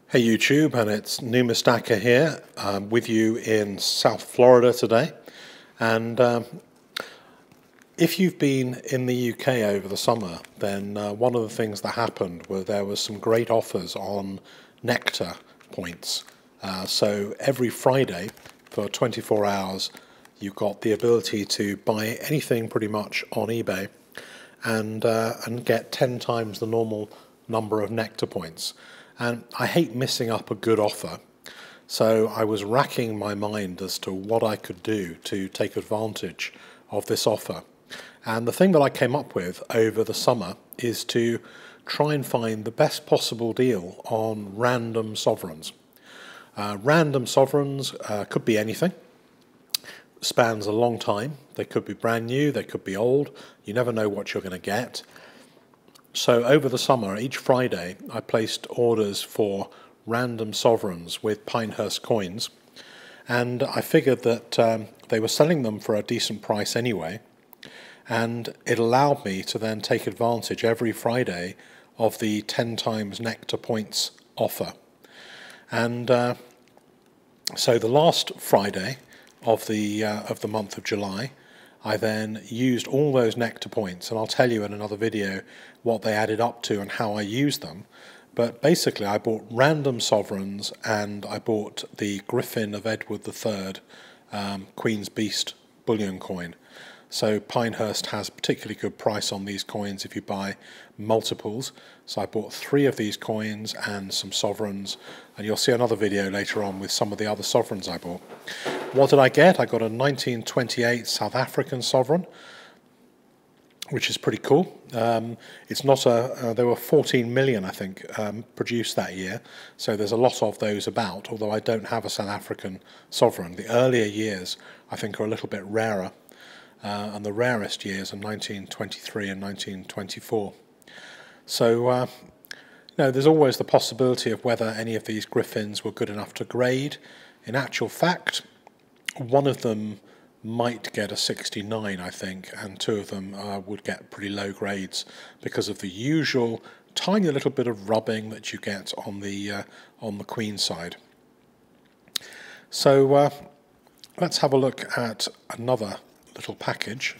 Hey YouTube, and it's Nectar here with you in South Florida today. And if you've been in the UK over the summer, then one of the things that happened were there was some great offers on Nectar points. So every Friday for 24 hours, you've got the ability to buy anything pretty much on eBay and get 10 times the normal number of Nectar points. And I hate missing up a good offer, so I was racking my mind as to what I could do to take advantage of this offer. And the thing that I came up with over the summer is to try and find the best possible deal on random sovereigns. Random sovereigns could be anything. Spans a long time. They could be brand new, they could be old. You never know what you're going to get. So over the summer, each Friday, I placed orders for random sovereigns with Pinehurst coins, and I figured that they were selling them for a decent price anyway, and it allowed me to then take advantage every Friday of the 10 times Nectar points offer. And so the last Friday of the month of July, I then used all those Nectar points, and I'll tell you in another video what they added up to and how I used them. But basically I bought random sovereigns, and I bought the Griffin of Edward III Queen's Beast bullion coin. So Pinehurst has a particularly good price on these coins if you buy multiples. So I bought 3 of these coins and some sovereigns, and you'll see another video later on with some of the other sovereigns I bought. What did I get? I got a 1928 South African sovereign, which is pretty cool. It's not there were 14 million, I think, produced that year, so there's a lot of those about, although I don't have a South African sovereign. The earlier years, I think, are a little bit rarer, and the rarest years are 1923 and 1924. So, there's always the possibility of whether any of these Griffins were good enough to grade. In actual fact, one of them might get a 69, I think, and 2 of them would get pretty low grades because of the usual tiny little bit of rubbing that you get on the Queen side. So let's have a look at another little package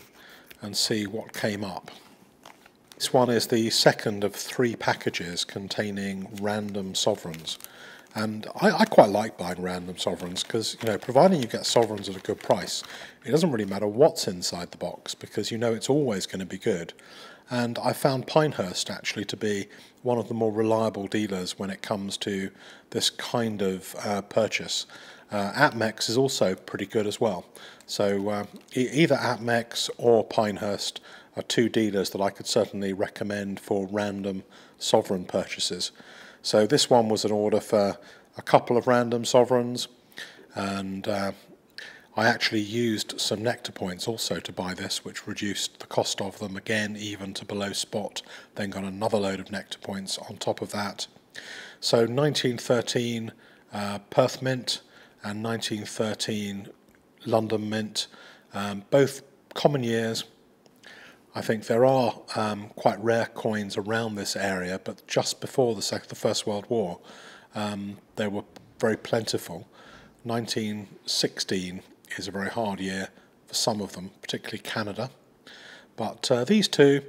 and see what came up. This one is the second of 3 packages containing random sovereigns. And I quite like buying random sovereigns because, providing you get sovereigns at a good price, it doesn't really matter what's inside the box because it's always going to be good. And I found Pinehurst actually to be one of the more reliable dealers when it comes to this kind of purchase. Atmex is also pretty good as well. So either Atmex or Pinehurst are 2 dealers that I could certainly recommend for random sovereign purchases. So this one was an order for a couple of random sovereigns, and I actually used some Nectar points also to buy this, which reduced the cost of them again even to below spot, then got another load of Nectar points on top of that. So 1913 Perth Mint and 1913 London Mint, both common years. I think there are quite rare coins around this area, but just before the First World War, they were very plentiful. 1916 is a very hard year for some of them, particularly Canada. But these 2,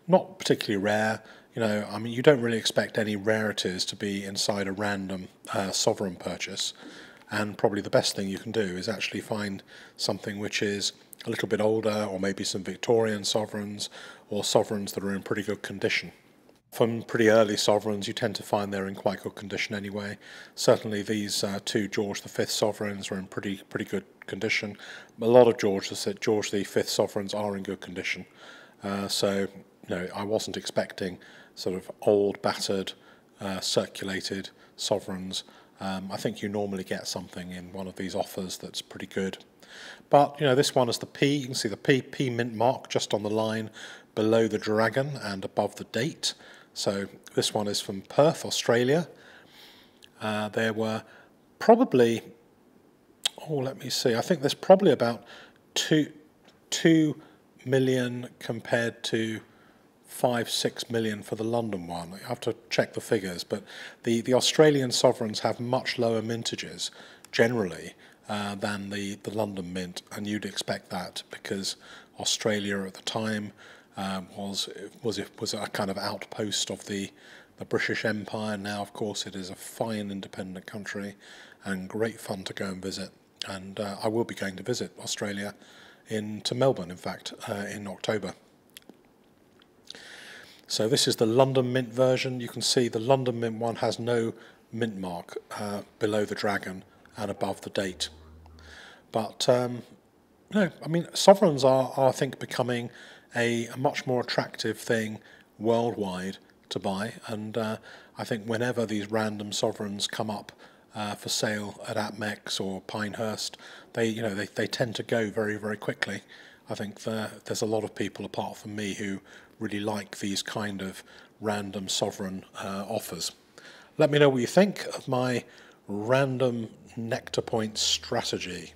not particularly rare. You don't really expect any rarities to be inside a random sovereign purchase. And probably the best thing you can do is actually find something which is a little bit older, or maybe some Victorian sovereigns, or sovereigns that are in pretty good condition. From pretty early sovereigns, you tend to find they're in quite good condition anyway. Certainly these 2 George V sovereigns are in pretty good condition. A lot of George V sovereigns are in good condition. So I wasn't expecting sort of old, battered, circulated sovereigns. I think you normally get something in one of these offers that's pretty good. But this one is the P. You can see the P mint mark just on the line below the dragon and above the date. So this one is from Perth, Australia. There were probably, oh, let me see, I think there's probably about 2 million compared to 5-6 million for the London one. I have to check the figures, but the Australian sovereigns have much lower mintages generally than the London mint, and you'd expect that because Australia at the time was a kind of outpost of the British Empire. Now, of course, it is a fine independent country and great fun to go and visit. And I will be going to visit Australia to Melbourne, in fact, in October. So this is the London Mint version. You can see the London Mint one has no mint mark below the dragon and above the date. But no, I mean, sovereigns are, I think, becoming a much more attractive thing worldwide to buy. And I think whenever these random sovereigns come up for sale at APMEX or Pinehurst, they tend to go very, very quickly. I think there's a lot of people apart from me who really like these kind of random sovereign offers. Let me know what you think of my random Nectar point strategy.